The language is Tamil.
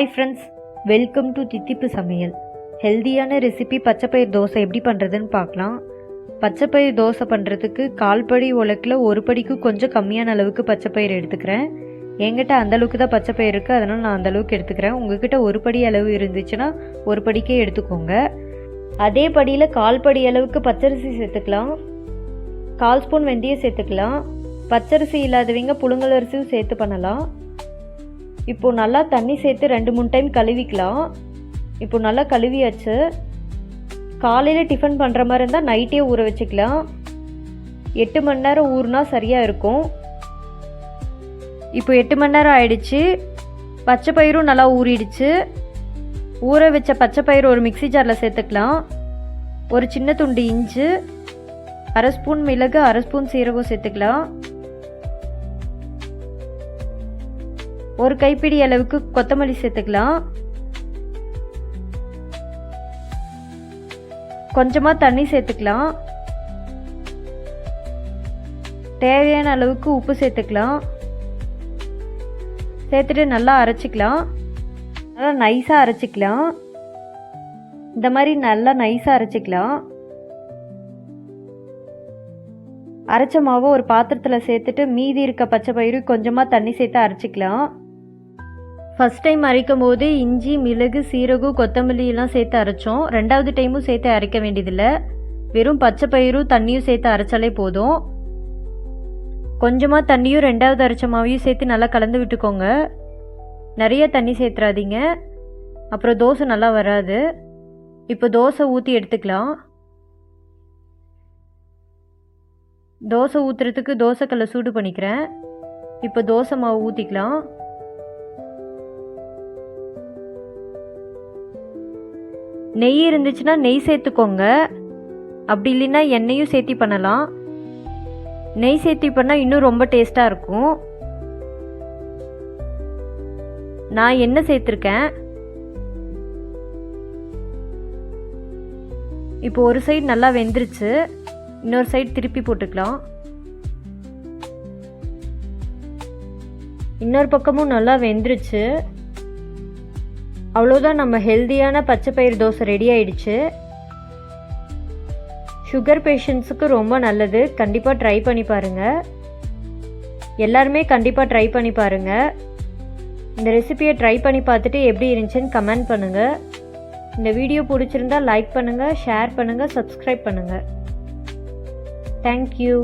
ஹாய் ஃப்ரெண்ட்ஸ், வெல்கம் டு தித்திப்பு சமையல். ஹெல்தியான ரெசிபி பச்சைப்பயிர் தோசை எப்படி பண்ணுறதுன்னு பார்க்கலாம். பச்சைப்பயிர் தோசை பண்ணுறதுக்கு 1/4 படி உலக்கில் 1 படிக்கு கொஞ்சம் கம்மியான அளவுக்கு பச்சைப்பயிர் எடுத்துக்கிறேன். என்கிட்ட அந்தளவுக்கு தான் பச்சைப்பயிர் இருக்குது, அதனால் நான் அந்தளவுக்கு எடுத்துக்கிறேன். உங்கள்கிட்ட 1 படி அளவு இருந்துச்சுன்னா 1 படிக்கே எடுத்துக்கோங்க. அதே படியில் 1/4 படி அளவுக்கு பச்சரிசி சேர்த்துக்கலாம். 1/4 ஸ்பூன் வெந்தயம் சேர்த்துக்கலாம். பச்சரிசி இல்லாதவங்க புழுங்கல் அரிசியும் சேர்த்து பண்ணலாம். இப்போது நல்லா தண்ணி சேர்த்து 2-3 டைம் கழுவிக்கலாம். இப்போ நல்லா கழுவியாச்சு. காலையில் டிஃபன் பண்ணுற மாதிரி இருந்தால் நைட்டே ஊற வச்சுக்கலாம். 8 மணி நேரம் ஊறுனா சரியாக இருக்கும். இப்போ 8 மணி நேரம் ஆயிடுச்சு. பச்சை பயிரும் நல்லா ஊறிடுச்சு. ஊற வச்ச பச்சை பயிர் ஒரு மிக்ஸி ஜாரில் சேர்த்துக்கலாம். ஒரு சின்ன துண்டு இஞ்சி, 1/2 ஸ்பூன் மிளகு, 1/2 ஸ்பூன் சீரகம் சேர்த்துக்கலாம். ஒரு கைப்பிடி அளவுக்கு கொத்தமல்லி சேர்த்துக்கலாம். கொஞ்சமாக தண்ணி சேர்த்துக்கலாம். தேவையான அளவுக்கு உப்பு சேர்த்துக்கலாம். சேர்த்துட்டு நல்லா அரைச்சிக்கலாம். நல்லா நைஸாக அரைச்சிக்கலாம். இந்த மாதிரி நல்லா நைஸாக அரைச்சிக்கலாம். அரைச்ச மாவை ஒரு பாத்திரத்தில் சேர்த்துட்டு மீதி இருக்க பச்சை பயிறு கொஞ்சமாக தண்ணி சேர்த்து அரைச்சிக்கலாம். ஃபஸ்ட் டைம் அரைக்கும் போது இஞ்சி, மிளகு, சீரகம், கொத்தமல்லி எல்லாம் சேர்த்து அரைச்சோம். 2வது டைமும் சேர்த்து அரைக்க வேண்டியதில்லை. வெறும் பச்சை பயிரும் தண்ணியும் சேர்த்து அரைச்சாலே போதும். கொஞ்சமாக தண்ணியும் 2வது அரைச்ச மாவையும் சேர்த்து நல்லா கலந்து விட்டுக்கோங்க. நிறைய தண்ணி சேர்த்துறாதீங்க, அப்புறம் தோசை நல்லா வராது. இப்போ தோசை ஊற்றி எடுத்துக்கலாம். தோசை ஊற்றுறதுக்கு தோசைக்கல்லை சூடு பண்ணிக்கிறேன். இப்போ தோசை மாவு ஊற்றிக்கலாம். நெய் இருந்துச்சுன்னா நெய் சேர்த்துக்கோங்க. அப்படி இல்லைன்னா எண்ணெயும் சேர்த்தி பண்ணலாம். நெய் சேர்த்தி பண்ணால் இன்னும் ரொம்ப டேஸ்ட்டாக இருக்கும். நான் எண்ணெய் சேர்த்துருக்கேன். இப்போ ஒரு சைடு நல்லா வெந்துருச்சு. இன்னொரு சைடு திருப்பி போட்டுக்கலாம். இன்னொரு பக்கமும் நல்லா வெந்துருச்சு. அவ்வளோதான், நம்ம ஹெல்தியான பச்சைப்பயிர் தோசை ரெடி ஆயிடுச்சு. சுகர் பேஷண்ட்ஸுக்கு ரொம்ப நல்லது. கண்டிப்பாக ட்ரை பண்ணி பாருங்கள். எல்லாருமே கண்டிப்பாக ட்ரை பண்ணி பாருங்கள். இந்த ரெசிபியை ட்ரை பண்ணி பார்த்துட்டு எப்படி இருந்துச்சுன்னு கமெண்ட் பண்ணுங்கள். இந்த வீடியோ பிடிச்சிருந்தா லைக் பண்ணுங்கள், ஷேர் பண்ணுங்கள், சப்ஸ்கிரைப் பண்ணுங்கள். Thank you.